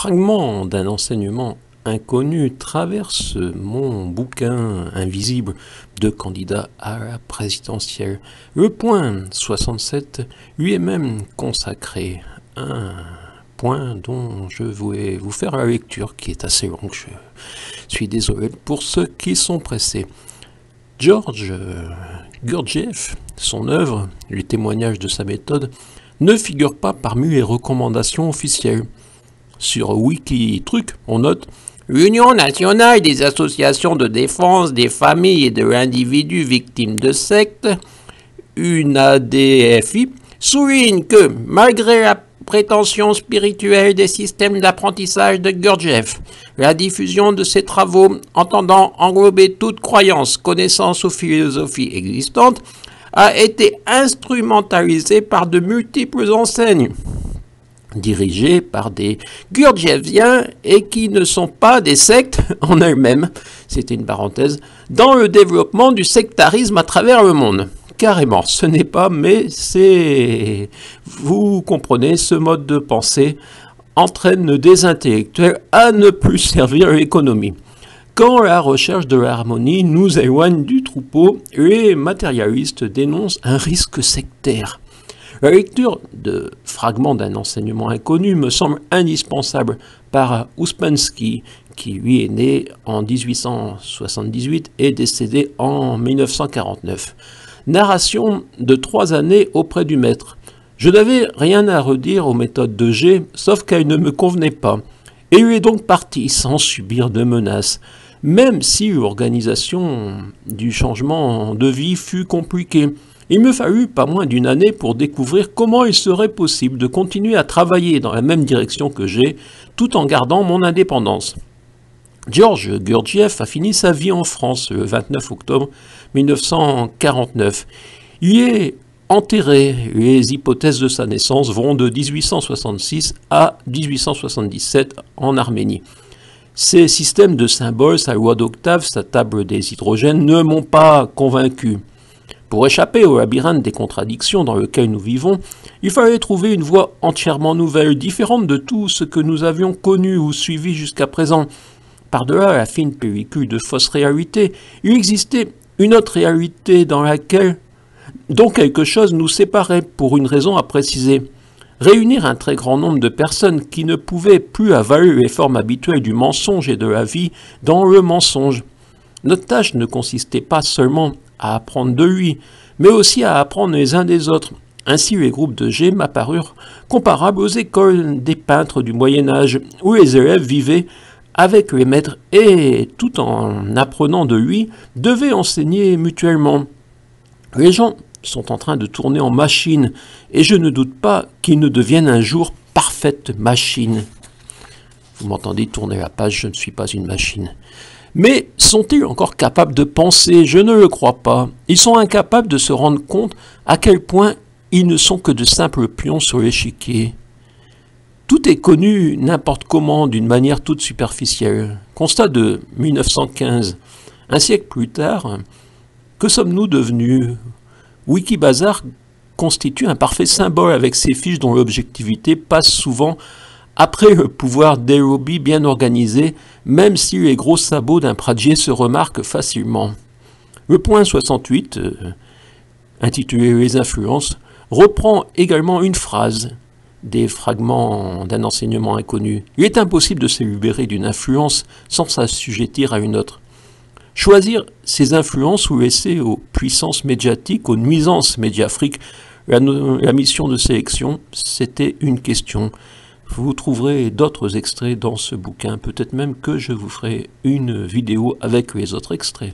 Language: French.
fragment d'un enseignement inconnu traverse mon bouquin invisible de candidat à la présidentielle. Le point 67 lui est même consacré, un point dont je voulais vous faire la lecture qui est assez longue. Je suis désolé pour ceux qui sont pressés. Georges Gurdjieff, son œuvre, les témoignages de sa méthode, ne figurent pas parmi les recommandations officielles. Sur Wikitruc, on note « L'Union nationale des associations de défense des familles et de l'individu victime de sectes, UNADFI, souligne que, malgré la prétention spirituelle des systèmes d'apprentissage de Gurdjieff, la diffusion de ses travaux entendant englober toute croyance, connaissance ou philosophie existante, a été instrumentalisée par de multiples enseignes, dirigées par des Gurdjieffiens et qui ne sont pas des sectes en elles-mêmes, c'était une parenthèse, dans le développement du sectarisme à travers le monde. Carrément, ce n'est pas, mais c'est... Vous comprenez, ce mode de pensée entraîne des intellectuels à ne plus servir l'économie. Quand la recherche de l'harmonie nous éloigne du troupeau, les matérialistes dénoncent un risque sectaire. La lecture de fragments d'un enseignement inconnu me semble indispensable par Ouspensky, qui lui est né en 1878 et décédé en 1949. Narration de 3 années auprès du maître. Je n'avais rien à redire aux méthodes de G, sauf qu'elles ne me convenaient pas. Et il est donc parti sans subir de menaces, même si l'organisation du changement de vie fut compliquée. Il me fallut pas moins d'1 année pour découvrir comment il serait possible de continuer à travailler dans la même direction que G, tout en gardant mon indépendance. Georges Gurdjieff a fini sa vie en France le 29 octobre 1949. Il y est enterré. Les hypothèses de sa naissance vont de 1866 à 1877 en Arménie. Ces systèmes de symboles, sa loi d'octave, sa table des hydrogènes ne m'ont pas convaincu. Pour échapper au labyrinthe des contradictions dans lequel nous vivons, il fallait trouver une voie entièrement nouvelle, différente de tout ce que nous avions connu ou suivi jusqu'à présent. Par-delà la fine pellicule de fausse réalité, il existait une autre réalité dont quelque chose nous séparait pour une raison à préciser. Réunir un très grand nombre de personnes qui ne pouvaient plus avaler les formes habituelles du mensonge et de la vie dans le mensonge. Notre tâche ne consistait pas seulement à apprendre de lui, mais aussi à apprendre les uns des autres. Ainsi, les groupes de G m'apparurent comparables aux écoles des peintres du Moyen-Âge, où les élèves vivaient avec les maîtres et, tout en apprenant de lui, devaient enseigner mutuellement. Les gens sont en train de tourner en machine, et je ne doute pas qu'ils ne deviennent un jour parfaites machines. Vous m'entendez tourner la page, je ne suis pas une machine. Mais sont-ils encore capables de penser? Je ne le crois pas. Ils sont incapables de se rendre compte à quel point ils ne sont que de simples pions sur l'échiquier. Tout est connu n'importe comment, d'une manière toute superficielle. Constat de 1915. Un siècle plus tard, que sommes-nous devenus? Wikibazar constitue un parfait symbole avec ses fiches dont l'objectivité passe souvent après le pouvoir des lobbies bien organisés, même si les gros sabots d'un Pradier se remarquent facilement. Le point 68, intitulé « Les influences », reprend également une phrase des fragments d'un enseignement inconnu. Il est impossible de se libérer d'une influence sans s'assujettir à une autre. Choisir ces influences ou laisser aux puissances médiatiques, aux nuisances médiaphriques, la mission de sélection, c'était une question. Vous trouverez d'autres extraits dans ce bouquin, peut-être même que je vous ferai une vidéo avec les autres extraits.